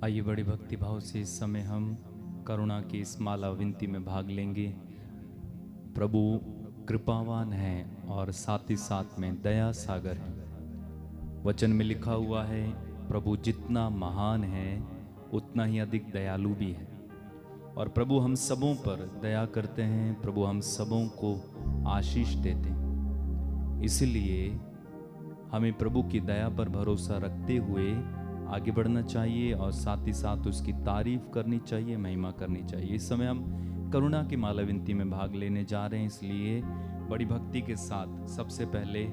आइए बड़ी भक्ति भाव से इस समय हम करुणा की इस माला विनती में भाग लेंगे। प्रभु कृपावान है और साथ ही साथ में दया सागर है। वचन में लिखा हुआ है, प्रभु जितना महान है उतना ही अधिक दयालु भी है। और प्रभु हम सबों पर दया करते हैं, प्रभु हम सबों को आशीष देते हैं। इसलिए हमें प्रभु की दया पर भरोसा रखते हुए आगे बढ़ना चाहिए और साथ ही साथ उसकी तारीफ करनी चाहिए, महिमा करनी चाहिए। इस समय हम करुणा की माला विनती में भाग लेने जा रहे हैं, इसलिए बड़ी भक्ति के साथ सबसे पहले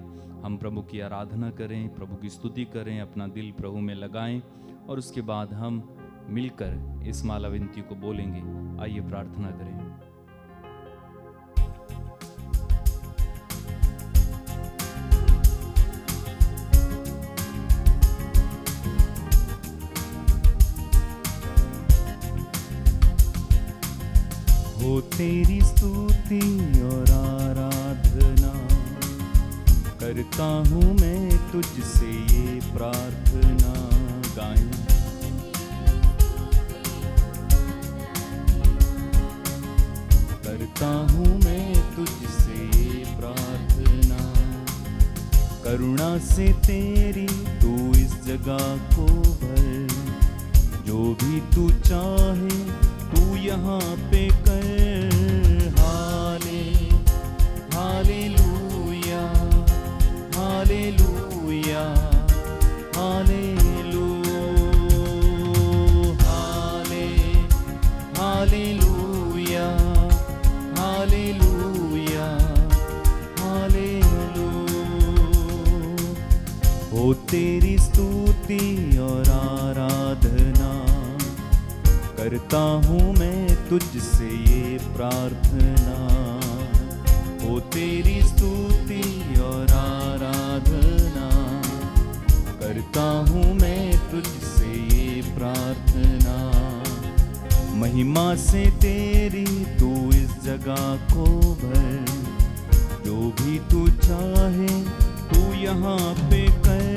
हम प्रभु की आराधना करें, प्रभु की स्तुति करें, अपना दिल प्रभु में लगाएं और उसके बाद हम मिलकर इस माला विनती को बोलेंगे। आइए प्रार्थना करें। हो तेरी स्तुति और आराधना करता हूँ मैं तुझसे ये प्रार्थना। गाएं। करता हूँ मैं तुझसे ये प्रार्थना, करुणा से तेरी तू इस जगह को भर, जो भी तू चाहे तू यहाँ पे कर। Hallelujah, hallelujah, hallelujah, hallelujah, hallelujah, hallelujah. हो तेरी स्तुति और आराधना करता हूँ मैं तुझसे ये प्रार्थना। हो तेरी स्तुति और आराधना करता हूँ मैं तुझसे ये प्रार्थना। महिमा से तेरी तू इस जगह को भर, जो भी तू चाहे तू यहाँ पे कर।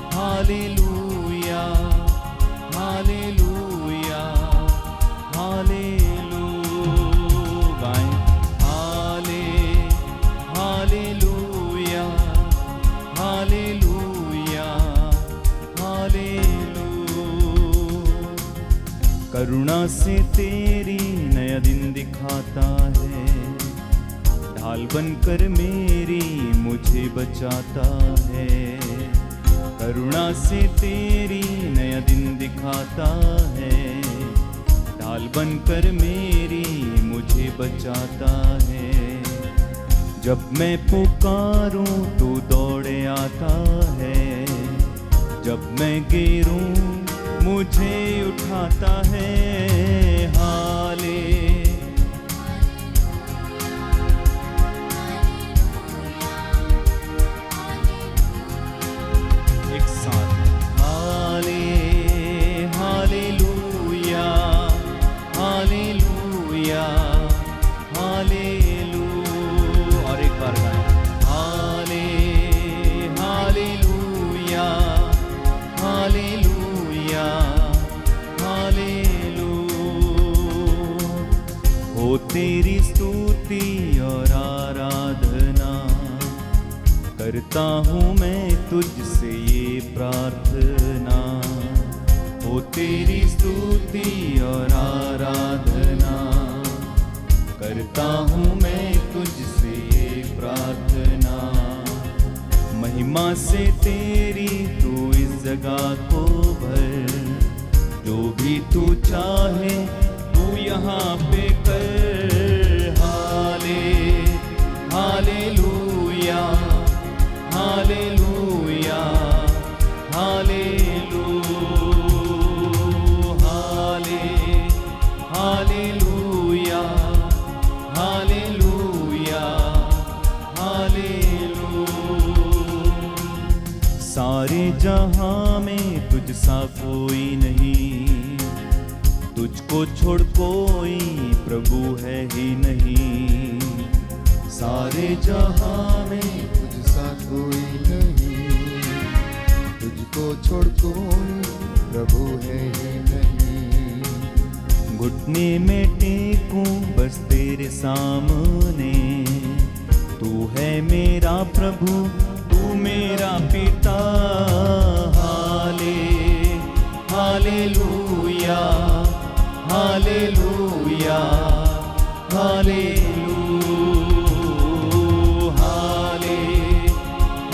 Hallelujah, hallelujah, hallelujah. गाएं। Hallelujah, hallelujah, hallelujah. करुणा से तेरी नया दिन दिखाता है, ढाल बनकर मेरी मुझे बचाता है। करुणा से तेरी नया दिन दिखाता है, ढाल बनकर मेरी मुझे बचाता है। जब मैं पुकारूं तो दौड़े आता है, जब मैं गिरूं मुझे उठाता है। एक साथ हालेलुया, हालेलुया, हालेलुया। और एक बार गाएं। Hallelujah, hallelujah, hallelujah. हो तेरी स्तुति और आराधना करता हूँ मैं तुझसे ये प्रार्थना। हो तेरी स्तुति और आराधना करता हूँ मैं तुझसे ये प्रार्थना। महिमा से तेरी तू इस जगह को भर, जो भी तू चाहे तू यहाँ पे कर। Hallelujah, hallelujah, hallelujah, hallelujah, hallelujah, hallelujah. सारे जहां में तुझ सा कोई नहीं, तुझको छोड़ कोई प्रभु है ही नहीं। सारे जहां में तुझ सा कोई नहीं, तुझको को छोड़ कोई प्रभु है ही नहीं। घुटने में टेकूं बस तेरे सामने, तू है मेरा प्रभु, तू मेरा पिता। Hallelujah, hallelujah, hallelujah,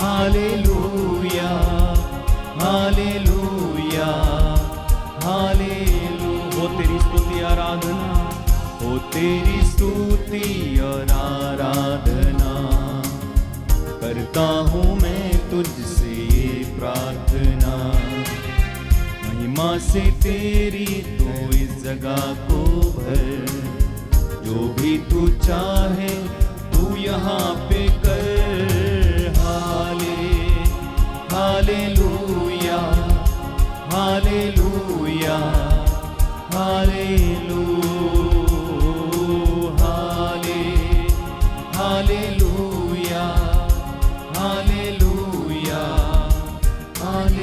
hallelujah, hallelujah, hallelujah. हो तेरी स्तुति आराधना, हो तेरी स्तुति और आराधना, करता हूँ मैं तुझसे ये प्रार्थना। महिमा से तेरी तू इस जगह को भर, जो भी तू चाहे तू यहाँ पे कर। Hallelujah, hallelujah, hallelujah, hallelujah, hallelujah, hallelujah.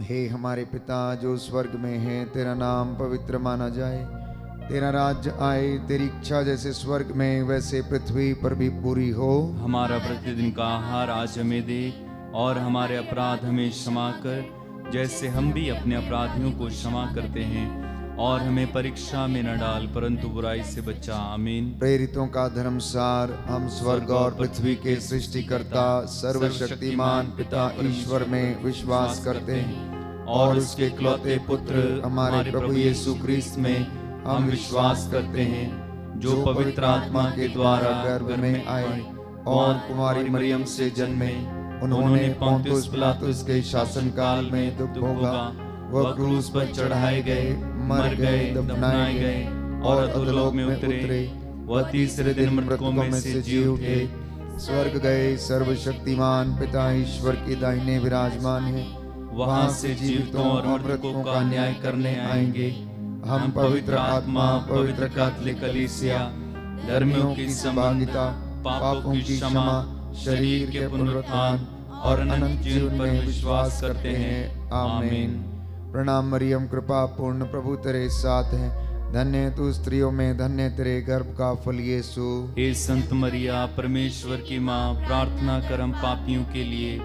हे हमारे पिता जो स्वर्ग में है, तेरा नाम पवित्र माना जाए, तेरा राज्य आए, तेरी इच्छा जैसे स्वर्ग में वैसे पृथ्वी पर भी पूरी हो। हमारा प्रतिदिन का आहार आज हमें दे, और हमारे अपराध हमें क्षमा कर, जैसे हम भी अपने अपराधियों को क्षमा करते हैं, और हमें परीक्षा में न डाल परंतु बुराई से बचा। आमीन। प्रेरितों का धर्मसार, हम स्वर्ग और पृथ्वी के सृष्टिकर्ता सर्वशक्तिमान पिता ईश्वर में विश्वास करते हैं, और उसके इकलौते पुत्र हमारे प्रभु यीशु क्रिस्त में हम विश्वास करते हैं, जो पवित्र आत्मा के द्वारा गर्भ में आए और कुमारी मरियम से जन्मे। उन्होंने पोंतियुस पिलातुस के शासनकाल में दुख भोगा, वह क्रूस पर चढ़ाए गए, मर गए, दफनाए गए और अधोलोक में उतरे। वह तीसरे दिन मृतकों में से जी उठे, स्वर्ग गए, सर्वशक्तिमान पिता ईश्वर के दाहिने विराजमान है। वहां से जीवितों और मृतकों का न्याय करने आएंगे। हम पवित्र आत्मा, पवित्र कैथोलिक कलीसिया, धर्मियों की संभागिता, पापों की क्षमा, शरीर के पुनरुत्थान और अनंत जीवन में विश्वास करते हैं। आमीन। प्रणाम मरियम, कृपा पूर्ण, प्रभु तेरे साथ है, धन्य है तू स्त्रियों में, धन्य तेरे गर्भ का फल यीशु। हे संत मरिया, परमेश्वर की माँ, प्रार्थना कर हम पापियों के लिए,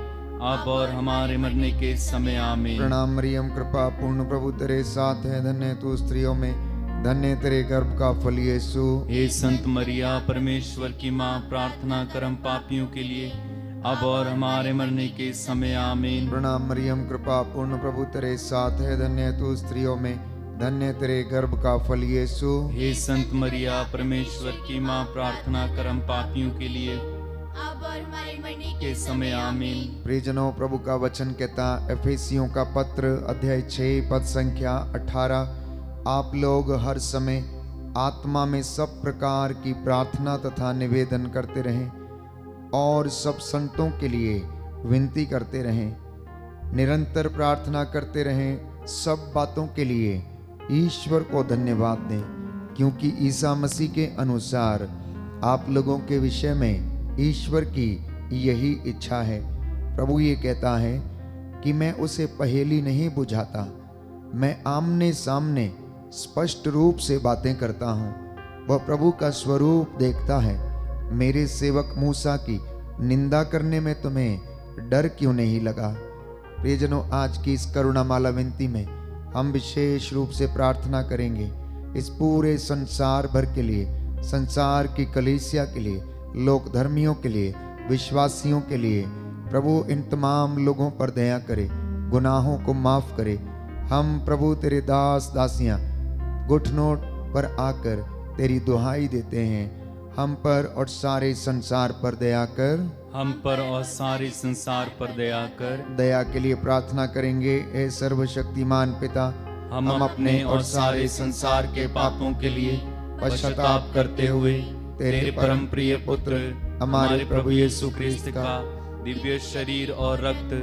अब और हमारे मरने के समय। आमीन। प्रणाम मरियम, कृपा पूर्ण, प्रभु तेरे साथ है, धन्य है तू स्त्रियों में, धन्य तेरे गर्भ का फल यीशु। हे संत मरिया, परमेश्वर की माँ, प्रार्थना कर हम पापियों के लिए, अब और हमारे मरने के समय। आमीन। प्रणाम मरियम, कृपा पूर्ण, प्रभु तेरे साथ है, धन्य है तू स्त्रियों में, धन्य तेरे गर्भ का फल यीशु। हे संत मरिया, परमेश्वर की माँ, प्रार्थना कर हम पापियों के लिए, अब और हमारे मरने के समय। आमीन। प्रियजनों, प्रभु का वचन कहता, एफेसियों का पत्र अध्याय 6 पद संख्या 18, आप लोग हर समय आत्मा में सब प्रकार की प्रार्थना तथा निवेदन करते रहें, और सब संतों के लिए विनती करते रहें, निरंतर प्रार्थना करते रहें। सब बातों के लिए ईश्वर को धन्यवाद दें, क्योंकि ईसा मसीह के अनुसार आप लोगों के विषय में ईश्वर की यही इच्छा है। प्रभु ये कहता है कि मैं उसे पहेली नहीं बुझाता, मैं आमने सामने स्पष्ट रूप से बातें करता हूँ। वह प्रभु का स्वरूप देखता है। मेरे सेवक मूसा की निंदा करने में तुम्हें डर क्यों नहीं लगा? प्रियजनों, आज की इस करुणामाला विनती में हम विशेष रूप से प्रार्थना करेंगे इस पूरे संसार भर के लिए, संसार की कलीसिया के लिए, लोक धर्मियों के लिए, विश्वासियों के लिए। प्रभु इन तमाम लोगों पर दया करे, गुनाहों को माफ करे। हम प्रभु तेरे दास दासियां घुटनों पर आकर तेरी दुहाई देते हैं, हम पर और सारे संसार पर दया कर। हम पर और सारे संसार पर दया कर। दया के लिए प्रार्थना करेंगे। हे सर्वशक्तिमान पिता, हम अपने और सारे संसार के पापों के लिए पश्चाताप करते हुए तेरे परम प्रिय पुत्र हमारे प्रभु यीशु क्रिस्त का दिव्य शरीर और रक्त,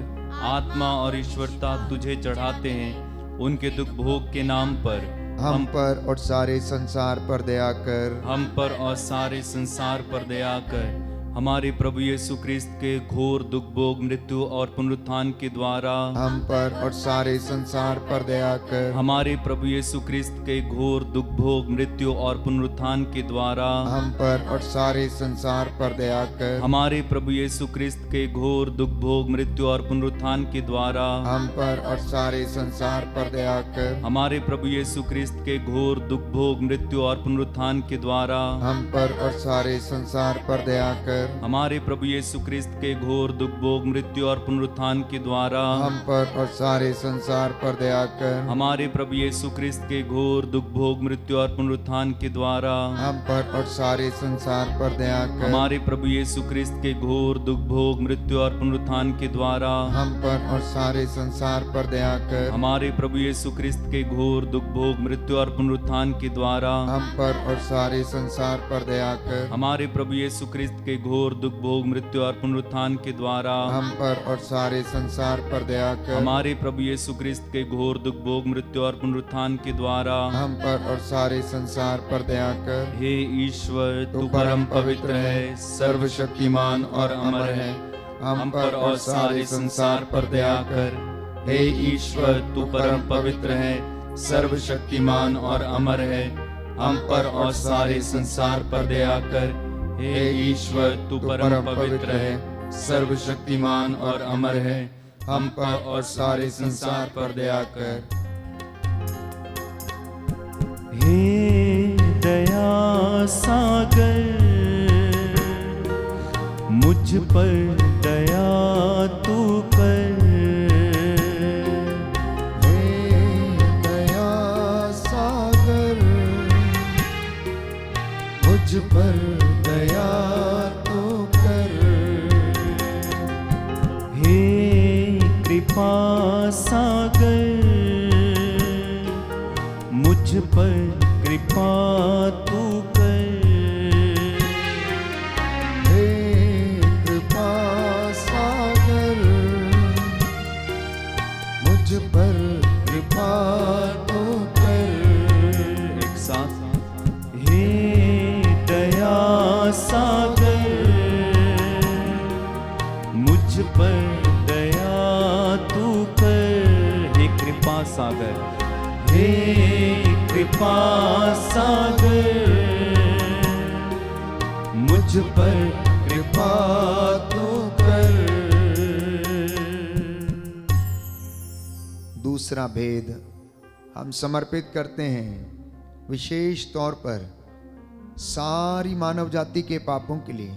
आत्मा और ईश्वरता तुझे चढ़ाते हैं। उनके दुख भोग के नाम पर हम पर और सारे संसार पर दया कर। हम पर और सारे संसार पर दया कर। हमारे प्रभु यीशु ख्रिस्त के घोर दुख भोग मृत्यु और पुनरुत्थान के द्वारा हम पर और सारे संसार पर दया कर। हमारे प्रभु यीशु ख्रिस्त के घोर दुख भोग मृत्यु और पुनरुत्थान के द्वारा हम पर और सारे संसार पर दया कर। हमारे प्रभु यीशु ख्रिस्त के घोर दुख भोग मृत्यु और पुनरुत्थान के द्वारा हम पर और सारे संसार पर दया कर। हमारे प्रभु यीशु ख्रिस्त के घोर दुख भोग मृत्यु और पुनरुत्थान के द्वारा हम पर और सारे संसार पर दया कर। हमारे प्रभु यीशु ख्रिस्त के घोर दुख भोग मृत्यु और पुनरुत्थान के द्वारा हम पर और सारे संसार पर दया कर। हमारे प्रभु यीशु ख्रिस्त के घोर दुख भोग मृत्यु और पुनरुत्थान के द्वारा हम पर और सारे संसार पर दया कर। हमारे प्रभु यीशु ख्रिस्त के घोर दुख भोग मृत्यु और पुनरुत्थान के द्वारा हम पर और सारे संसार पर दया कर। हमारे प्रभु यीशु ख्रिस्त के घोर दुख भोग मृत्यु और पुनरुत्थान के द्वारा हम पर और सारे संसार पर दया कर। हमारे प्रभु यीशु ख्रिस्त के घोर दुख भोग मृत्यु और पुनरुत्थान के द्वारा हम पर और सारे संसार पर दया कर। हमारे प्रभु यीशु ख्रिस्त के घोर दुख भोग मृत्यु और पुनरुत्थान के द्वारा हम पर और सारे संसार पर दया कर। हे ईश्वर, तू परम पवित्र है, सर्वशक्तिमान और अमर है। हम पर और सारे संसार पर दया कर। हे ईश्वर, तू परम पवित्र है, सर्वशक्तिमान और अमर है। हम पर और सारे संसार पर दया कर। हे ईश्वर, तू परम पवित्र है, सर्वशक्तिमान और अमर है। हम पर और सारे संसार पर दया कर। हे दया सागर, मुझ पर दया तू कर। हे दया सागर, मुझ पर दया तो कर। हे कृपा सागर, मुझ पर कृपा तू कर। हे कृपा सागर, मुझ पर कृपा तो कर। एक साथ हे दया सागर, मुझ पर दया तू कर। हे कृपा सागर, हे कृपा सागर, मुझ पर कृपा तू कर। दूसरा भेद हम समर्पित करते हैं विशेष तौर पर सारी मानव जाति के पापों के लिए,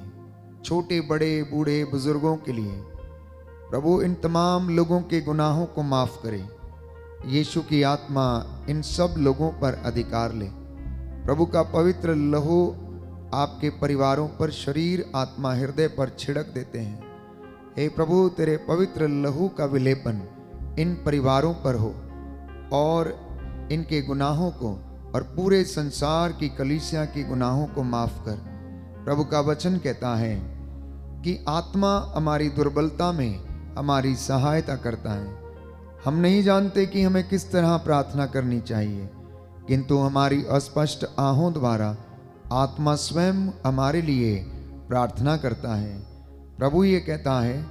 छोटे बड़े बूढ़े बुजुर्गों के लिए। प्रभु इन तमाम लोगों के गुनाहों को माफ करे। यीशु की आत्मा इन सब लोगों पर अधिकार ले। प्रभु का पवित्र लहू आपके परिवारों पर, शरीर आत्मा हृदय पर छिड़क देते हैं। हे प्रभु, तेरे पवित्र लहू का विलेपन इन परिवारों पर हो और इनके गुनाहों को और पूरे संसार की कलीसिया के गुनाहों को माफ कर। प्रभु का वचन कहता है कि आत्मा हमारी दुर्बलता में हमारी सहायता करता है। हम नहीं जानते कि हमें किस तरह प्रार्थना करनी चाहिए, किंतु हमारी अस्पष्ट आहों द्वारा आत्मा स्वयं हमारे लिए प्रार्थना करता है। प्रभु ये कहता है,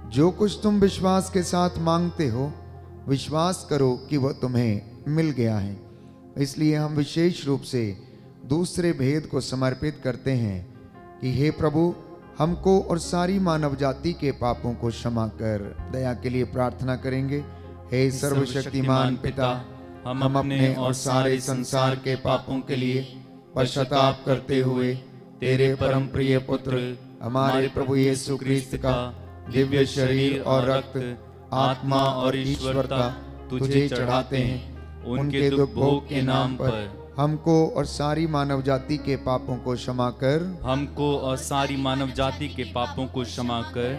जो कुछ तुम विश्वास के साथ मांगते हो, विश्वास करो कि वह तुम्हें मिल गया है। इसलिए हम विशेष रूप से दूसरे भेद को समर्पित करते हैं कि हे प्रभु, हमको और सारी मानव जाति के पापों को क्षमा कर। दया के लिए प्रार्थना करेंगे। हे सर्वशक्तिमान पिता, हम अपने और सारे संसार के पापों के लिए पश्चाताप करते हुए तेरे परम प्रिय पुत्र हमारे प्रभु यीशु ख्रिस्त का दिव्य शरीर और रक्त, आत्मा और ईश्वरता तुझे चढ़ाते हैं। उनके दुख भोग के नाम पर हमको और सारी मानव जाति के पापों को क्षमा कर। हमको और सारी मानव जाति के पापों को क्षमा कर।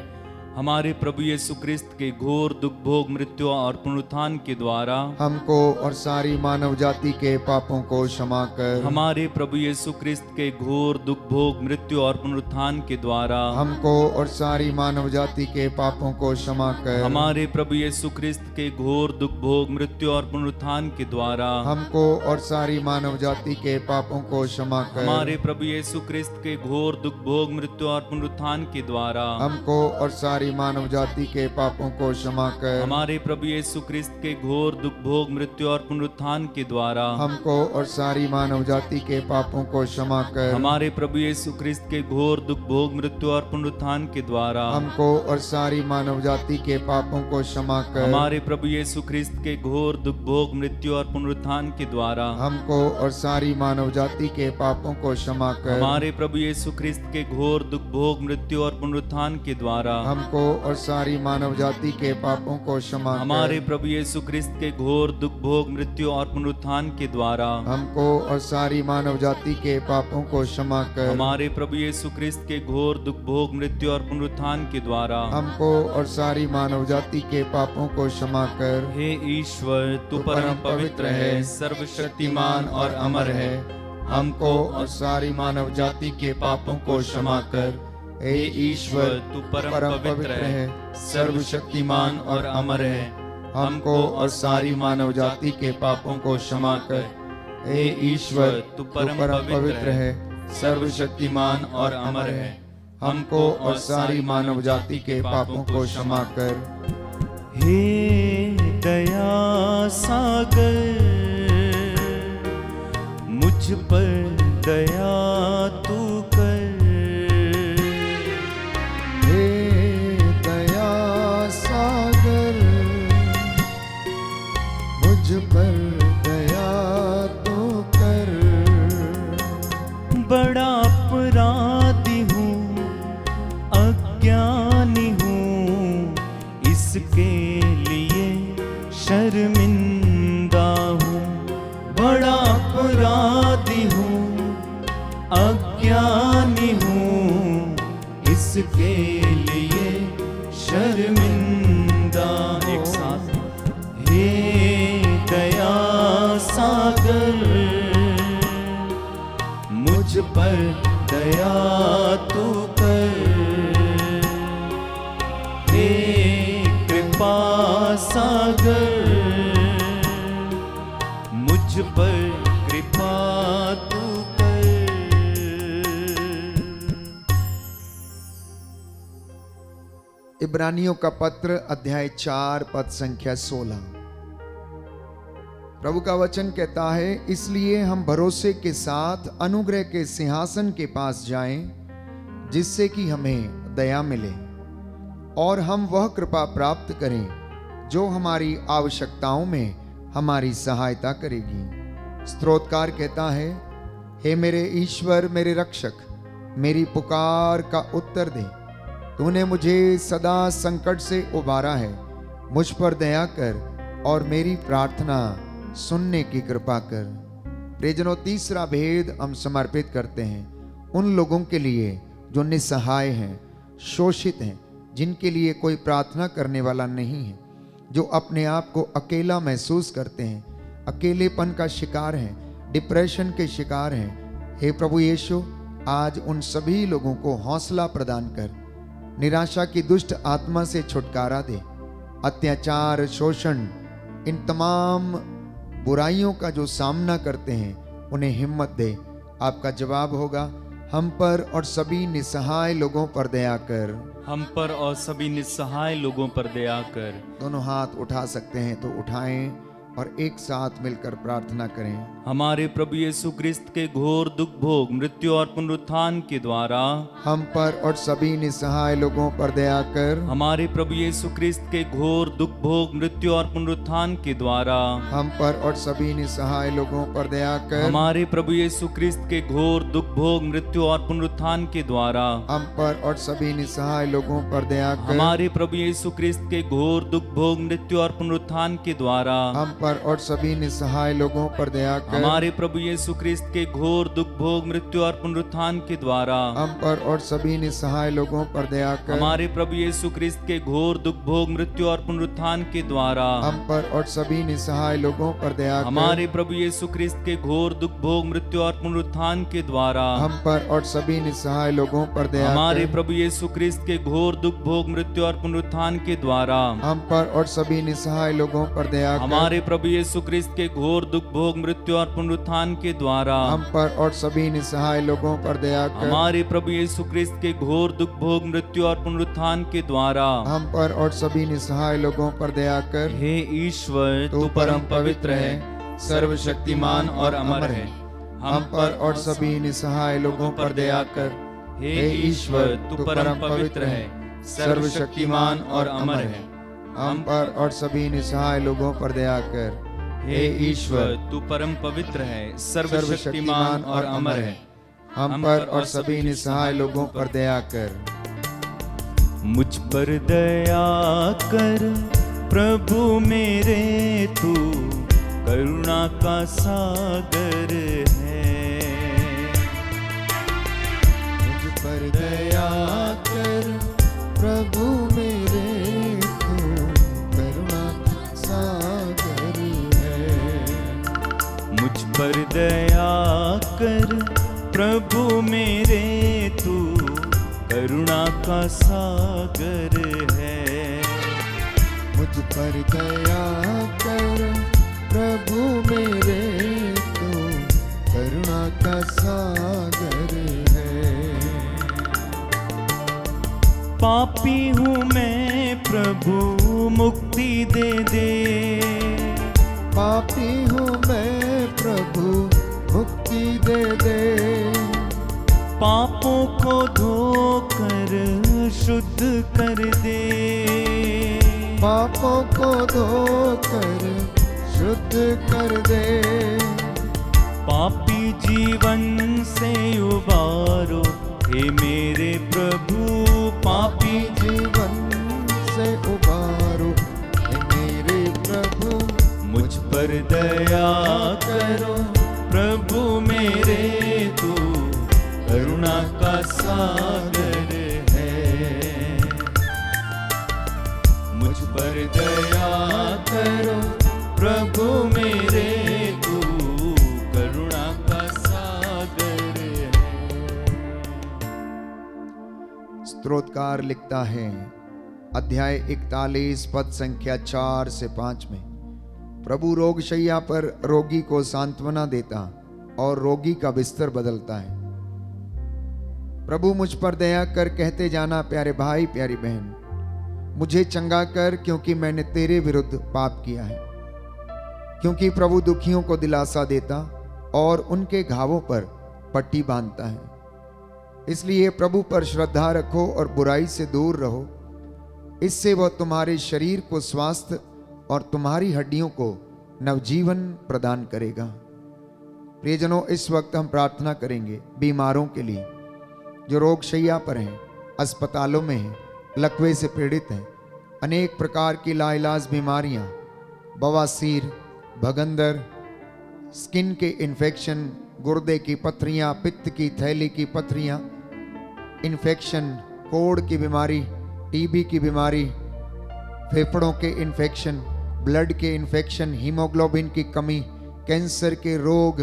हमारे प्रभु यीशु क्रिस्त के घोर दुख भोग मृत्यु और पुनरुत्थान के द्वारा हमको और सारी मानव जाति के पापों को क्षमा कर। हमारे प्रभु यीशु क्रिस्त के घोर दुख भोग मृत्यु और पुनरुत्थान के द्वारा हमको और सारी मानव जाति के पापों को क्षमा कर। हमारे प्रभु यीशु क्रिस्त के घोर दुख भोग मृत्यु और पुनरुत्थान के द्वारा हमको और सारी मानव जाति के पापों को क्षमा कर। हमारे प्रभु यीशु क्रिस्त के घोर दुख भोग मृत्यु और पुनरुत्थान के द्वारा हमको और सारी मानव जाति के पापों को क्षमा कर। हमारे प्रभु यीशु क्रिस्त के घोर दुख भोग मृत्यु और पुनरुत्थान के द्वारा हमको और सारी मानव जाति के पापों को क्षमा कर। हमारे प्रभु यीशु क्रिस्त के घोर दुख भोग मृत्यु और पुनरुत्थान के द्वारा हमको और सारी मानव जाति के पापों को क्षमा कर। हमारे प्रभु यीशु क्रिस्त के घोर दुख भोग मृत्यु और पुनरुत्थान के द्वारा हमको और सारी मानव जाति के पापों को क्षमा कर। हमारे प्रभु यीशु क्रिस्त के घोर दुख भोग मृत्यु और पुनरुत्थान के द्वारा हमको और सारी मानव जाति के पापों को क्षमा कर। हमारे प्रभु यीशु क्रिस्त के घोर दुख भोग मृत्यु और पुनरुत्थान के द्वारा हमको और सारी मानव जाति के पापों को क्षमा कर। हमारे प्रभु यीशु क्रिस्त के घोर दुख भोग मृत्यु और पुनरुत्थान के द्वारा हमको और सारी मानव जाति के पापों को क्षमा कर। हे ईश्वर, तू परम पवित्र है, सर्वशक्तिमान और अमर है। हमको और सारी मानव जाति के पापों को क्षमा कर। हे ईश्वर, तू परम पवित्र है, सर्वशक्तिमान और अमर है। हमको और सारी मानव जाति के पापों को क्षमा कर। हे ईश्वर, तू परम पवित्र है, सर्वशक्तिमान और अमर है। हमको और सारी मानव जाति के पापों को क्षमा कर। हे दया सागर, मुझ पर दया तू कर। हे दया सागर, मुझ पर दया तू कर। बड़ा अपराधी हूँ, अज्ञानी हूँ, इसके लिए शर्मिंदा हूँ। बड़ा अपराधी हूँ, अज्ञानी हूँ, इसके लिए शर्मिंदा हूँ। एक साथ, हे दया सागर, मुझ पर दया तू कर। हे कृपा सागर, मुझ पर कृपा तू कर। इब्रानियों का पत्र अध्याय 4 पद संख्या 16। प्रभु का वचन कहता है, इसलिए हम भरोसे के साथ अनुग्रह के सिंहासन के पास जाएं, जिससे कि हमें दया मिले और हम वह कृपा प्राप्त करें जो हमारी आवश्यकताओं में हमारी सहायता करेगी। स्तोत्रकार कहता है, हे मेरे ईश्वर, मेरे रक्षक, मेरी पुकार का उत्तर दे। तूने मुझे सदा संकट से उबारा है। मुझ पर दया कर और मेरी प्रार्थना सुनने की कृपा कर। प्रियजनों, तीसरा भेद हम समर्पित करते हैं उन लोगों के लिए जो निसहाय हैं, शोषित हैं, जिनके लिए कोई प्रार्थना करने वाला नहीं है, जो अपने आप को अकेला महसूस करते हैं, अकेलेपन का शिकार हैं, डिप्रेशन के शिकार हैं। हे प्रभु यीशु, आज उन सभी लोगों को हौसला प्रदान कर, निराशा की दुष्ट आत्मा से छुटकारा दे। अत्याचार, शोषण, इन तमाम बुराइयों का जो सामना करते हैं, उन्हें हिम्मत दे। आपका जवाब होगा, हम पर और सभी निसहाय लोगों पर दया कर। हम पर और सभी निस्सहाय लोगों पर दया कर। दोनों हाथ उठा सकते हैं तो उठाएं और एक साथ मिलकर प्रार्थना करें। हमारे प्रभु यीशु क्रिस्त के घोर दुख भोग मृत्यु और पुनरुत्थान के द्वारा हम पर और सभी निसहाय लोगों पर दया कर। हमारे प्रभु यीशु क्रिस्त के घोर दुख भोग मृत्यु और पुनरुत्थान के द्वारा हम पर और सभी निसहाय लोगों पर दया कर। हमारे प्रभु यीशु क्रिस्त के घोर दुख भोग मृत्यु और पुनरुत्थान के द्वारा हम पर और सभी निसहाय लोगों पर दया कर। हमारे प्रभु यीशु क्रिस्त के घोर दुख भोग मृत्यु और पुनरुत्थान के द्वारा हम पर और सभी निसहाय लोगों पर दया कर। हमारे प्रभु यीशु क्रिस्त के घोर दुख भोग मृत्यु और पुनरुत्थान के द्वारा हम पर और सभी निसहाय लोगों पर दया कर। हमारे प्रभु यीशु क्रिस्त के घोर दुख भोग मृत्यु और पुनरुत्थान के द्वारा हम पर और सभी निसहाय लोगों पर दया कर। हमारे प्रभु यीशु क्रिस्त के घोर दुख भोग मृत्यु और पुनरुत्थान के द्वारा हम पर और सभी निसहाय लोगों पर दया हमारे कर। प्रभु यीशु क्रिस्त के घोर दुख भोग मृत्यु और पुनरुत्थान के द्वारा हम पर और सभी निसहाय लोगों पर दया कर। हमारे प्रभु यीशु क्रिस्त के घोर दुख भोग मृत्यु और पुनरुत्थान के द्वारा हम पर और सभी निसहाय लोगों पर दया कर। हमारे प्रभु यीशु क्रिस्त के घोर दुख भोग मृत्यु और पुनरुत्थान के द्वारा हम पर और सभी निसहाय लोगों पर दया कर। हे ईश्वर, तू परम पवित्र है, सर्वशक्तिमान और अमर है। हम पर और सभी निसहाय लोगों पर दया कर। हे ईश्वर, तू परम पवित्र है, सर्वशक्तिमान और अमर है। हम पर और सभी निसहाय लोगों पर दया कर। हे ईश्वर, तू परम पवित्र है, सर्वशक्तिमान और अमर है। हम पर और सभी निसहाय लोगों पर दया कर। मुझ पर दया कर प्रभु मेरे, तू करुणा का सागर है। मुझ पर दया कर प्रभु मेरे, तू करुणा का सागर है। मुझ पर दया कर प्रभु मेरे, तू करुणा का सागर है। मुझ पर दया कर प्रभु मेरे, तू करुणा का सागर है। पापी हूँ मैं प्रभु, मुक्ति दे दे। पापी हूँ मैं प्रभु, मुक्ति दे दे। पापों को धोकर शुद्ध कर दे। पापों को धोकर शुद्ध कर दे। पापी जीवन से उबारो हे मेरे प्रभु। पापी जीवन से उबारो हे मेरे प्रभु। मुझ पर दया करो प्रभु मेरे, तू करुणा का सागर है। मुझ पर दया करो प्रभु मेरे, तू करुणा का सागर है। स्तोत्रकार लिखता है अध्याय 41 पद संख्या 4 से 5 में, प्रभु रोगशैया पर रोगी को सांत्वना देता और रोगी का बिस्तर बदलता है। प्रभु मुझ पर दया कर कहते जाना, प्यारे भाई प्यारी बहन, मुझे चंगा कर क्योंकि मैंने तेरे विरुद्ध पाप किया है। क्योंकि प्रभु दुखियों को दिलासा देता और उनके घावों पर पट्टी बांधता है। इसलिए प्रभु पर श्रद्धा रखो और बुराई से दूर रहो। इससे वह तुम्हारे शरीर को स्वास्थ्य और तुम्हारी हड्डियों को नवजीवन प्रदान करेगा। प्रियजनों, इस वक्त हम प्रार्थना करेंगे बीमारों के लिए जो रोगशैया पर हैं, अस्पतालों में हैं, लकवे से पीड़ित हैं, अनेक प्रकार की लाइलाज बीमारियां, बवासीर, भगंदर, स्किन के इन्फेक्शन, गुर्दे की पथरियां, पित्त की थैली की पथरियां, इन्फेक्शन, कोढ़ की बीमारी, टीबी की बीमारी, फेफड़ों के इन्फेक्शन, ब्लड के इन्फेक्शन, हीमोग्लोबिन की कमी, कैंसर के रोग,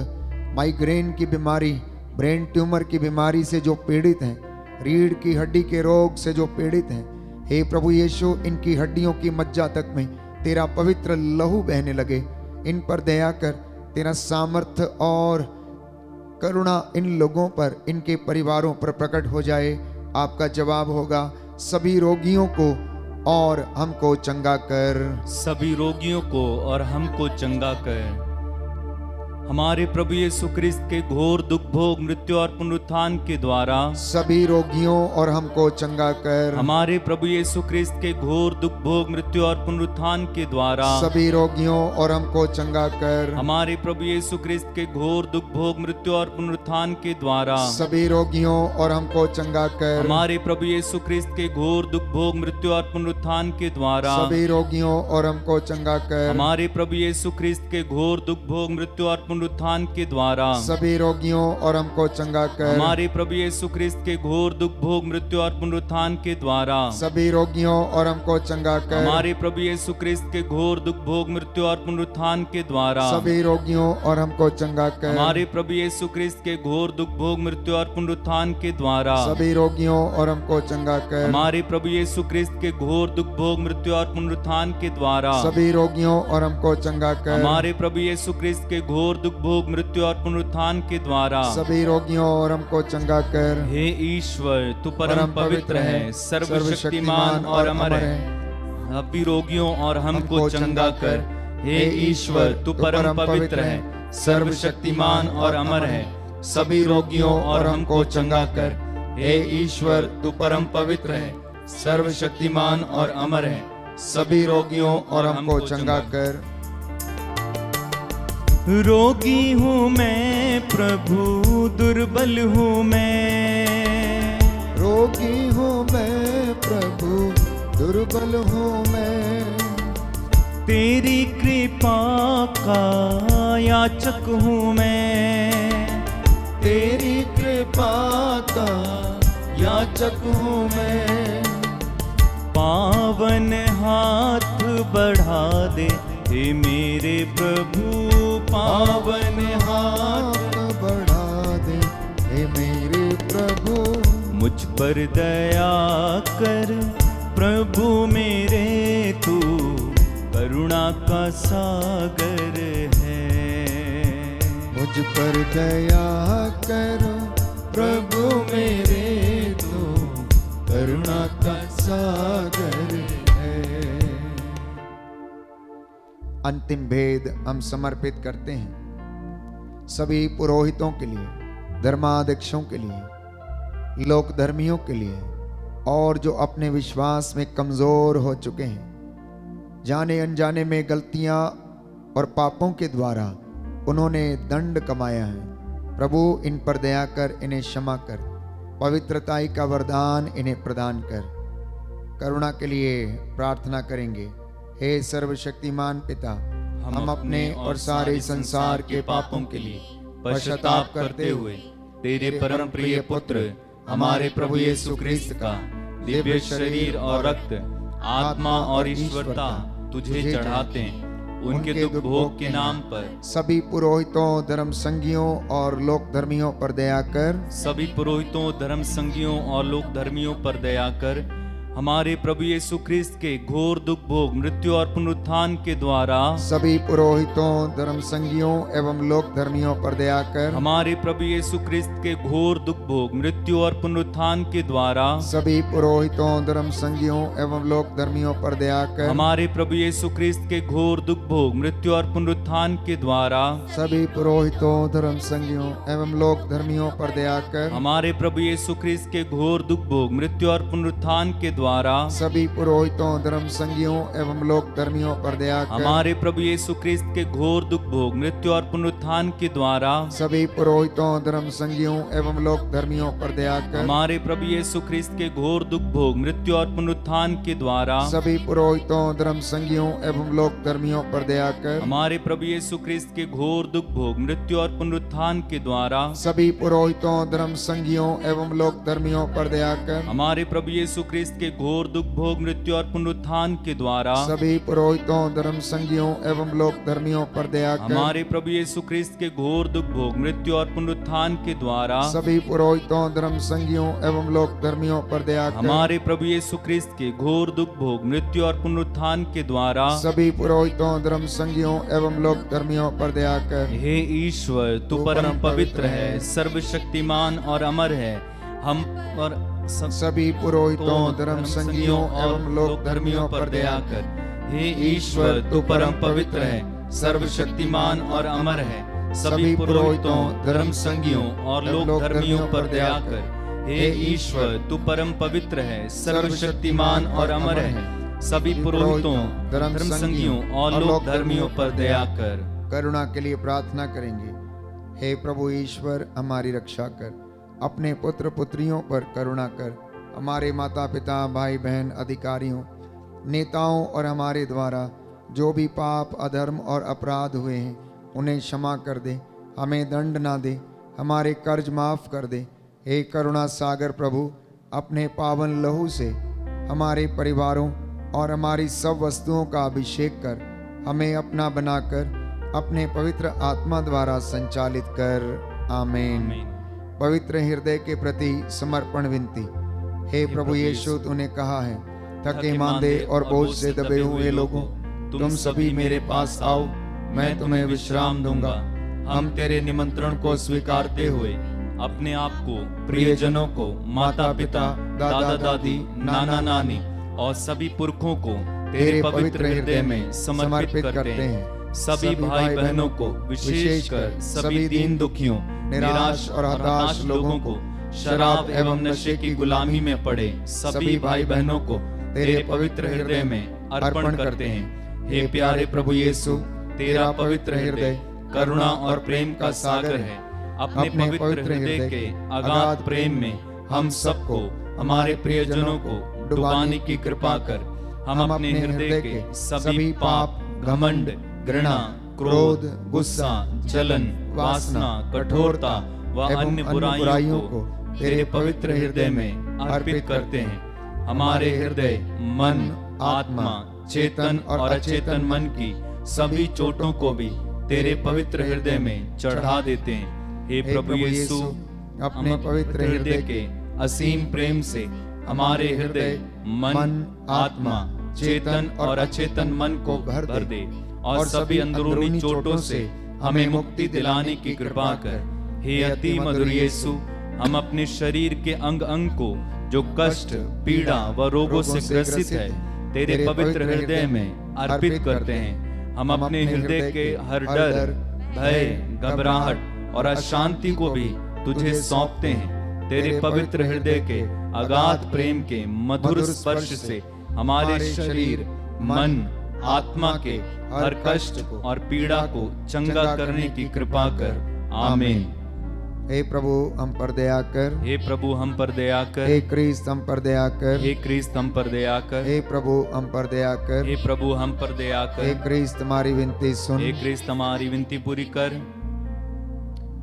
माइग्रेन की बीमारी, ब्रेन ट्यूमर की बीमारी से जो पीड़ित हैं, रीढ़ की हड्डी के रोग से जो पीड़ित हैं, हे प्रभु यीशु, इनकी हड्डियों की मज्जा तक में तेरा पवित्र लहू बहने लगे। इन पर दया कर, तेरा सामर्थ्य और करुणा इन लोगों पर, इनके परिवारों पर प्रकट हो जाए। आपका जवाब होगा, सभी रोगियों को और हमको चंगा कर। सभी रोगियों को और हमको चंगा कर। हमारे प्रभु यीशु ख्रिस्त के घोर दुख भोग मृत्यु और पुनरुत्थान के द्वारा सभी रोगियों और हमको चंगा कर। हमारे प्रभु यीशु ख्रिस्त के घोर दुख भोग मृत्यु और पुनरुत्थान के द्वारा सभी रोगियों और हमको चंगा कर। हमारे प्रभु यीशु ख्रिस्त के घोर दुख भोग मृत्यु और पुनरुत्थान के द्वारा सभी रोगियों और हमको चंगा कर। हमारे प्रभु यीशु ख्रिस्त के घोर दुख भोग मृत्यु और पुनरुत्थान के द्वारा सभी रोगियों और हमको चंगा कर। हमारे प्रभु यीशु ख्रिस्त के घोर दुख भोग मृत्यु और पुनरुत्थान के द्वारा सभी रोगियों और हमको चंगा कर। हमारे प्रभु यीशु ख्रिस्त के घोर दुख भोग मृत्यु और पुनरुत्थान के द्वारा सभी रोगियों और हमको चंगा कर। हमारे प्रभु यीशु ख्रिस्त के घोर दुख भोग मृत्यु और पुनरुत्थान के द्वारा सभी रोगियों और हमको चंगा कर। हमारे प्रभु यीशु ख्रिस्त के घोर दुख भोग मृत्यु और पुनरुत्थान के द्वारा सभी रोगियों और हमको चंगा कर। हमारे प्रभु यीशु ख्रिस्त के घोर दुख भोग मृत्यु और पुनरुत्थान के द्वारा सभी रोगियों और हमको चंगा कर। हमारे प्रभु यीशु ख्रिस्त के घोर दुख भोग मृत्यु और पुनरुत्थान के द्वारा सभी रोगियों और हमको चंगा कर। हे ईश्वर तू परम पवित्र है, सर्वशक्तिमान और अमर है, सभी रोगियों और हमको चंगा कर। हे ईश्वर तू परम पवित्र है, सर्वशक्तिमान और अमर है, सभी रोगियों और हमको चंगा कर। हे ईश्वर तू परम पवित्र है, सर्वशक्तिमान और अमर है, सभी रोगियों और हमको चंगा कर। रोगी हूँ मैं प्रभु, दुर्बल हूँ मैं, रोगी हूँ मैं प्रभु, दुर्बल हूँ मैं, तेरी कृपा का याचक हूँ मैं, तेरी कृपा का याचक हूँ मैं। पावन हाथ बढ़ा दे हे मेरे प्रभु, पावन हाथ बढ़ा दे हे मेरे प्रभु, मुझ पर दया कर प्रभु मेरे, तू करुणा का सागर है। मुझ पर दया करो प्रभु मेरे, तू करुणा का सागर है। अंतिम भेद हम समर्पित करते हैं सभी पुरोहितों के लिए, धर्माध्यक्षों के लिए, लोक धर्मियों के लिए, और जो अपने विश्वास में कमजोर हो चुके हैं, जाने अनजाने में गलतियां और पापों के द्वारा उन्होंने दंड कमाया है। प्रभु इन पर दया कर, इन्हें क्षमा कर, पवित्रताई का वरदान इन्हें प्रदान कर। करुणा के लिए प्रार्थना करेंगे। हे सर्वशक्तिमान पिता, हम अपने और सारे संसार के पापों के लिए पश्चाताप करते हुए तेरे परम प्रिय पुत्र हमारे प्रभु यीशु ख्रिस्त का दिव्य शरीर और रक्त, आत्मा और ईश्वरता तुझे चढ़ाते हैं। उनके दुख भोग के नाम पर सभी पुरोहितों, धर्म संगियों और लोक धर्मियों पर दया कर। सभी पुरोहितों, धर्म संगियों और लोक धर्मियों पर दया कर। हमारे प्रभु यीशु ख्रिस्त के घोर दुख भोग मृत्यु और पुनरुत्थान के द्वारा सभी पुरोहितों, धर्म संगियों एवं लोक धर्मियों पर दया कर। हमारे प्रभु यीशु ख्रिस्त के घोर दुख भोग मृत्यु और पुनरुत्थान के द्वारा सभी पुरोहितों, धर्म संगियों एवं लोक धर्मियों पर दया कर। हमारे प्रभु यीशु ख्रिस्त के घोर दुख भोग मृत्यु और पुनरुत्थान के द्वारा सभी पुरोहितों, धर्म संगियों एवं लोक धर्मियों पर दया कर। हमारे प्रभु यीशु ख्रिस्त के घोर दुख भोग मृत्यु और पुनरुत्थान के द्वारा सभी पुरोहितों, धर्म संगियों एवं लोक धर्मियों पर दया कर। हमारे प्रभु यीशु ख्रिस्त के घोर दुख भोग मृत्यु और पुनरुत्थान के द्वारा सभी पुरोहितों, धर्म संगियों एवं लोक धर्मियों पर दया कर। हमारे प्रभु यीशु ख्रिस्त के घोर दुख भोग मृत्यु और पुनरुत्थान के द्वारा सभी पुरोहितों, धर्म संगियों एवं लोक धर्मियों पर दया कर। हमारे प्रभु यीशु ख्रिस्त के घोर दुख भोग मृत्यु और पुनरुत्थान के द्वारा सभी पुरोहितों, धर्म संगियों एवं लोक धर्मियों पर दया कर। हमारे प्रभु यीशु ख्रिस्त के घोर दुख भोग मृत्यु और पुनरुत्थान के द्वारा सभी पुरोहितों, धर्म संगियों एवं लोक धर्मियों पर दया कर। हमारे प्रभु यीशु ख्रिस्त के घोर दुख भोग मृत्यु और पुनरुत्थान के द्वारा सभी पुरोहितों, धर्म संगियों एवं लोक धर्मियों पर दया कर। हमारे प्रभु यीशु ख्रिस्त के घोर दुख भोग मृत्यु और पुनरुत्थान के द्वारा सभी पुरोहितों, धर्म संगियों एवं लोक धर्मियों पर दया कर। हे ईश्वर तू परम पवित्र है, सर्वशक्तिमान और अमर है। हम और सभी पुरोहितों, धर्म संगियों एवं लोक धर्मियों पर दया कर। हे ईश्वर तू परम पवित्र है, सर्वशक्तिमान और अमर है। सभी पुरोहितों, धर्म संगियों और लोक धर्मियों पर दया कर। हे ईश्वर, तू परम पवित्र है, सर्वशक्तिमान और अमर है। सभी पुरोहितों, धर्म संगियों और लोक धर्मियों पर दया कर। करुणा के लिए प्रार्थना करेंगे। हे प्रभु ईश्वर, हमारी रक्षा कर, अपने पुत्र पुत्रियों पर करुणा कर। हमारे माता पिता, भाई बहन, अधिकारियों, नेताओं और हमारे द्वारा जो भी पाप, अधर्म और अपराध हुए हैं उन्हें क्षमा कर दे, हमें दंड ना दे, हमारे कर्ज माफ कर दे। हे करुणा सागर प्रभु, अपने पावन लहू से हमारे परिवारों और हमारी सब वस्तुओं का अभिषेक कर, हमें अपना बनाकर अपने पवित्र आत्मा द्वारा संचालित कर। आमीन। पवित्र हृदय के प्रति समर्पण विनती। हे प्रभु यीशु, तूने कहा है, थके मांदे और बोझ से दबे हुए लोगों, तुम सभी मेरे पास आओ, मैं तुम्हें विश्राम दूंगा। हम तेरे निमंत्रण को स्वीकारते हुए अपने आप को, प्रियजनों को, माता पिता, दादा दादी, नाना नानी और सभी पुरखों को तेरे पवित्र हृदय में समर्पित करते हैं। सभी भाई बहनों को, विशेषकर सभी दीन दुखियों, निराश और हताश लोगों को, शराब एवं नशे की गुलामी में पड़े सभी भाई बहनों को तेरे पवित्र हृदय में अर्पण करते हैं। हे प्यारे प्रभु यीशु, तेरा पवित्र हृदय करुणा और प्रेम का सागर है। अपने पवित्र हृदय के अगाध प्रेम में हम सबको, हमारे प्रियजनों को डुबाने की कृपा कर। हम अपने हृदय के सभी पाप, घमंड, घृणा, क्रोध, गुस्सा, जलन, वासना, कठोरता व अन्य बुराइयों को तेरे पवित्र हृदय में अर्पित करते हैं। हमारे हृदय, मन, आत्मा, चेतन और अचेतन मन की सभी चोटों को भी तेरे पवित्र हृदय में चढ़ा देते हैं। हे प्रभु यीशु, अपने पवित्र हृदय के असीम प्रेम से हमारे हृदय, मन, आत्मा, चेतन और अचेतन मन को भर दे और सभी अंदरूनी चोटों से हमें मुक्ति दिलाने की कृपा कर। हे अति मधुर यीशु, हम अपने शरीर के अंग अंग को जो कष्ट, पीड़ा व रोगों से ग्रसित है तेरे पवित्र हृदय में अर्पित करते हैं। हम अपने हृदय के हर डर, भय, घबराहट और अशांति को भी तुझे सौंपते हैं। तेरे पवित्र हृदय के अगाध प्रेम के मधुर स्पर्श से हमारे शरीर, मन, आत्मा के हर कष्ट और पीड़ा को चंगा करने की कृपा कर। आमीन। हे प्रभु हम पर दया कर। हे प्रभु हम पर दया कर। हे क्रिस्त हम पर दया कर। हे क्रिस्त हम पर दया कर। हे प्रभु हम पर दया कर। हे प्रभु हम पर दया कर। हे क्रिस्त हमारी विनती सुन। हे क्रिस्त हमारी विनती पूरी कर।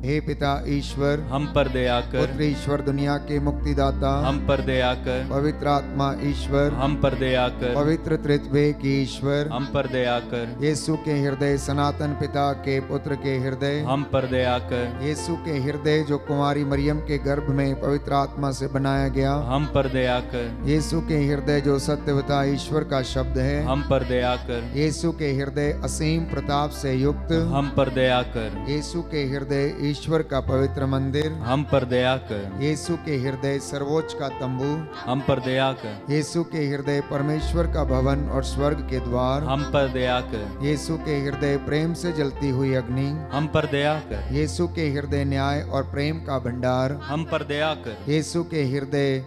हे पिता ईश्वर हम पर दया कर। पुत्र ईश्वर दुनिया के मुक्तिदाता हम पर दया कर। पवित्र आत्मा ईश्वर हम पर दया कर। पवित्र त्रित्व की ईश्वर हम पर दया कर। यीशु के हृदय, सनातन पिता के पुत्र के हृदय हम पर दया कर। यीशु के हृदय जो कुमारी मरियम के गर्भ में पवित्र आत्मा से बनाया गया हम पर दया कर। यीशु के हृदय जो सत्यवता ईश्वर का शब्द है हम पर दया कर। यीशु के हृदय असीम प्रताप से युक्त हम पर दया कर। यीशु के हृदय ईश्वर का पवित्र मंदिर हम पर दया कर। यीशु के हृदय सर्वोच्च का तंबू हम पर दया कर। यीशु के हृदय परमेश्वर का भवन और स्वर्ग के द्वार हम पर दया कर। यीशु के हृदय प्रेम से जलती हुई अग्नि हम पर दया कर। यीशु के हृदय न्याय और प्रेम का भंडार हम पर दया कर। यीशु के हृदय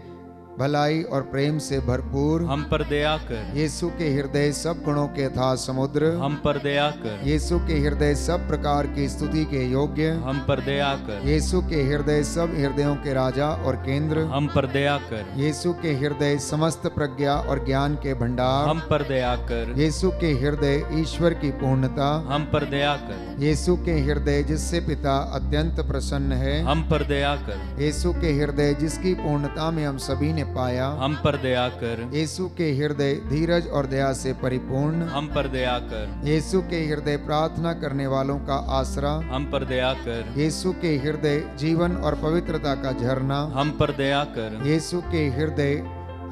भलाई और प्रेम से भरपूर हम पर दया कर। यीशु के हृदय सब गुणों के अथाह समुद्र हम पर दया कर। यीशु के हृदय सब प्रकार की स्तुति के योग्य हम पर दया कर। यीशु के हृदय सब हृदयों के राजा और केंद्र हम पर दया कर। यीशु के हृदय समस्त प्रज्ञा और ज्ञान के भंडार हम पर दया कर। यीशु के हृदय ईश्वर की पूर्णता हम पर दया कर। यीशु के हृदय जिससे पिता अत्यंत प्रसन्न है हम पर दया कर। यीशु के हृदय जिसकी पूर्णता में हम सभी ने पाया हम पर दया कर। यीशु के हृदय धीरज और दया से परिपूर्ण हम पर दया कर। यीशु के हृदय प्रार्थना करने वालों का आसरा हम पर दया कर। यीशु के हृदय जीवन और पवित्रता का झरना हम पर दया कर। यीशु के हृदय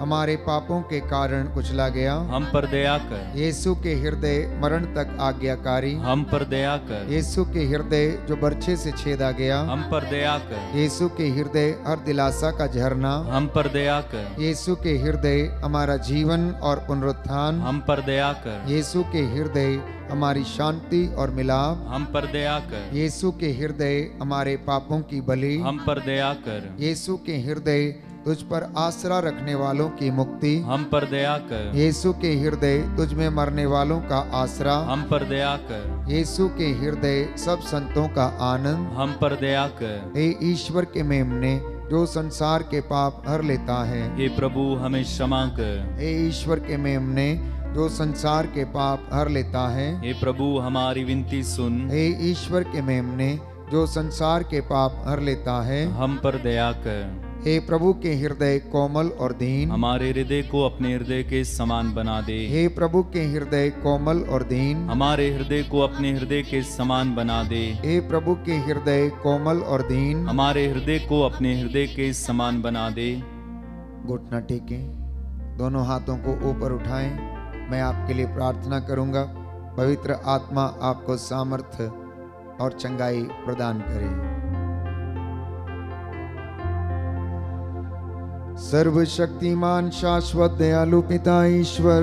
हमारे पापों के कारण कुचला गया। हम पर दया कर। यीशु के हृदय मरण तक आज्ञाकारी। हम पर दया कर। यीशु के हृदय जो बर्छे से छेदा गया। हम पर दया कर। यीशु के हृदय हर दिलासा का झरना। हम पर दया कर। यीशु के हृदय हमारा जीवन और पुनरुत्थान। हम पर दया कर। यीशु के हृदय हमारी शांति और मिलाप। हम पर दया कर। यीशु के हृदय हमारे पापों की बलि। हम पर दया कर। यीशु के हृदय तुझ पर आसरा रखने वालों की मुक्ति। हम पर दया कर। यीशु के हृदय तुझ में मरने वालों का आसरा। हम पर दया कर। यीशु के हृदय सब संतों का आनंद। हम पर दया कर। हे ईश्वर के मेमने जो संसार के पाप हर लेता है। हे प्रभु हमें क्षमा कर। हे ईश्वर के मेमने जो संसार के पाप हर लेता है। हे प्रभु हमारी विनती सुन। हे ईश्वर के मेमने जो संसार के पाप हर लेता है। हम पर दया कर। हे प्रभु के हृदय कोमल और दीन। हमारे हृदय को अपने हृदय के समान बना दे। हे प्रभु के हृदय कोमल और दीन। हमारे हृदय को अपने हृदय के समान बना दे। हे प्रभु के हृदय कोमल और दीन। हमारे हृदय को अपने हृदय के समान बना दे। घुटना टेकें, दोनों हाथों को ऊपर उठाएं। मैं आपके लिए प्रार्थना करूंगा। पवित्र आत्मा आपको सामर्थ्य और चंगाई प्रदान करे। सर्वशक्तिमान शाश्वत दयालु पिता ईश्वर,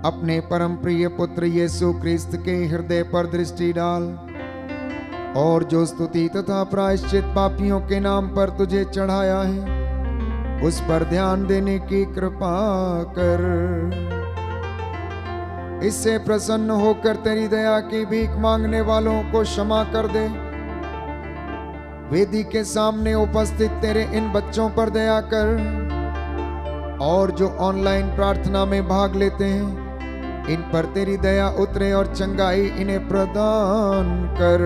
अपने परम प्रिय पुत्र यीशु क्रिस्त के हृदय पर दृष्टि डाल और जो स्तुति तथा प्रायश्चित पापियों के नाम पर तुझे चढ़ाया है उस पर ध्यान देने की कृपा कर। इससे प्रसन्न होकर तेरी दया की भीख मांगने वालों को क्षमा कर दे। वेदी के सामने उपस्थित तेरे इन बच्चों पर दया कर और जो ऑनलाइन प्रार्थना में भाग लेते हैं इन पर तेरी दया उतरे और चंगाई इन्हें प्रदान कर।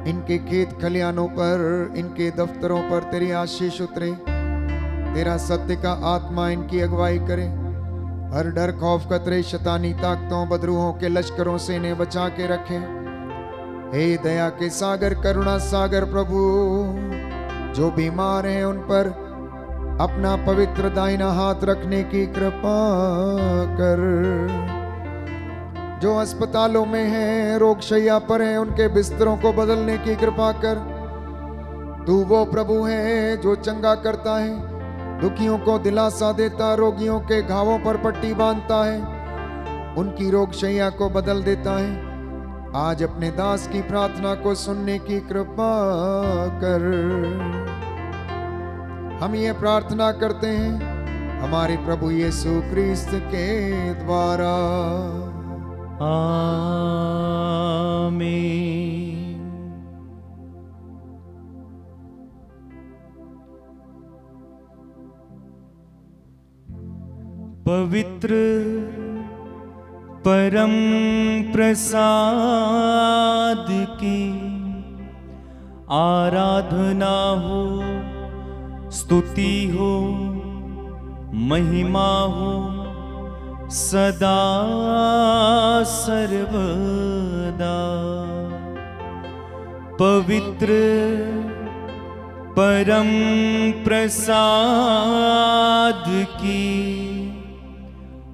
इनके खेत खलियानों पर, इनके दफ्तरों पर तेरी आशीष उतरे। तेरा सत्य का आत्मा इनकी अगुवाई करे। हर डर खौफ खतरे शैतानी ताकतों बदरूहों के लश्करों से इन्हें बचा के रखे। हे दया के सागर, करुणा सागर प्रभु, जो बीमार हैं उन पर अपना पवित्र दाहिना हाथ रखने की कृपा कर। जो अस्पतालों में हैं, रोगशैया पर हैं, उनके बिस्तरों को बदलने की कृपा कर। तू वो प्रभु है जो चंगा करता है, दुखियों को दिलासा देता, रोगियों के घावों पर पट्टी बांधता है, उनकी रोगशैया को बदल देता है। आज अपने दास की प्रार्थना को सुनने की कृपा कर। हम ये प्रार्थना करते हैं हमारे प्रभु यीशु क्रिस्त के द्वारा। आमीन। पवित्र परम प्रसाद की आराधना हो, स्तुति हो, महिमा हो सदा सर्वदा। पवित्र परम प्रसाद की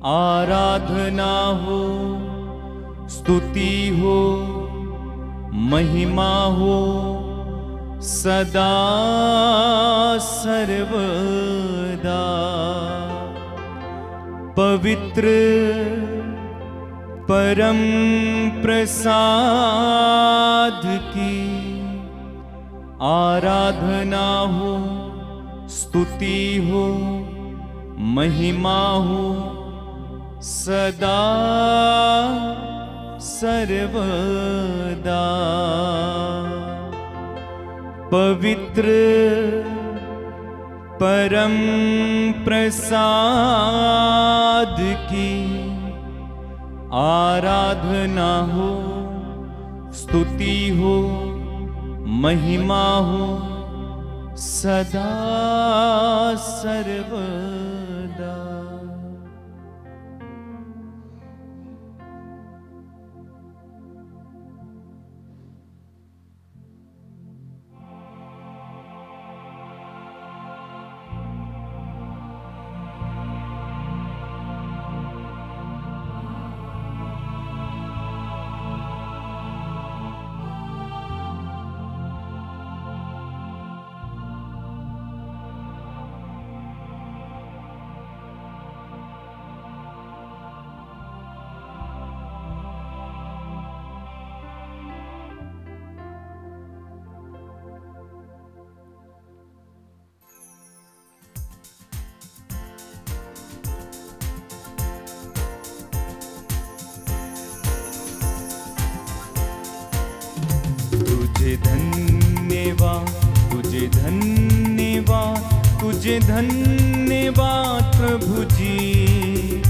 आराधना हो, स्तुति हो, महिमा हो सदा सर्वदा। पवित्र परम प्रसाद की आराधना हो, स्तुति हो, महिमा हो सदा सर्वदा। पवित्र परम प्रसाद की आराधना हो, स्तुति हो, महिमा हो सदा सर्वदा। तुझे धन्यवाद, तुझे धन्यवाद, तुझे धन्यवाद प्रभु जी,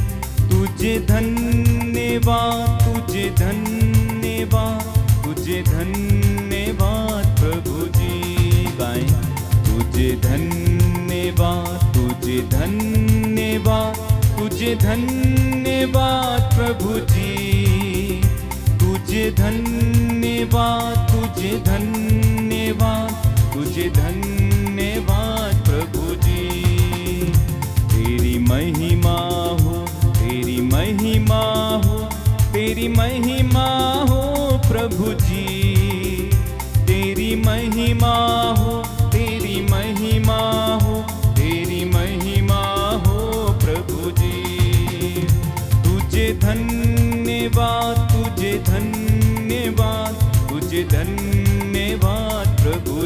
तुझे धन्यवाद, तुझे धन्यवाद, तुझे धन्यवाद प्रभु जी। गाएं तुझे धन्यवाद, तुझे धन्यवाद, तुझे धन्यवाद प्रभु जी, तुझे धन्यवाद, तुझे धन्यवाद, तुझे धन्यवाद प्रभु जी। तेरी महिमा हो, तेरी महिमा हो, तेरी महिमा हो प्रभु जी, तेरी महिमा हो, तेरी महिमा हो, तेरी महिमा हो प्रभु जी। तुझे धन्यवाद, तुझे धन्यवाद, तुझे धन्यवाद प्रभु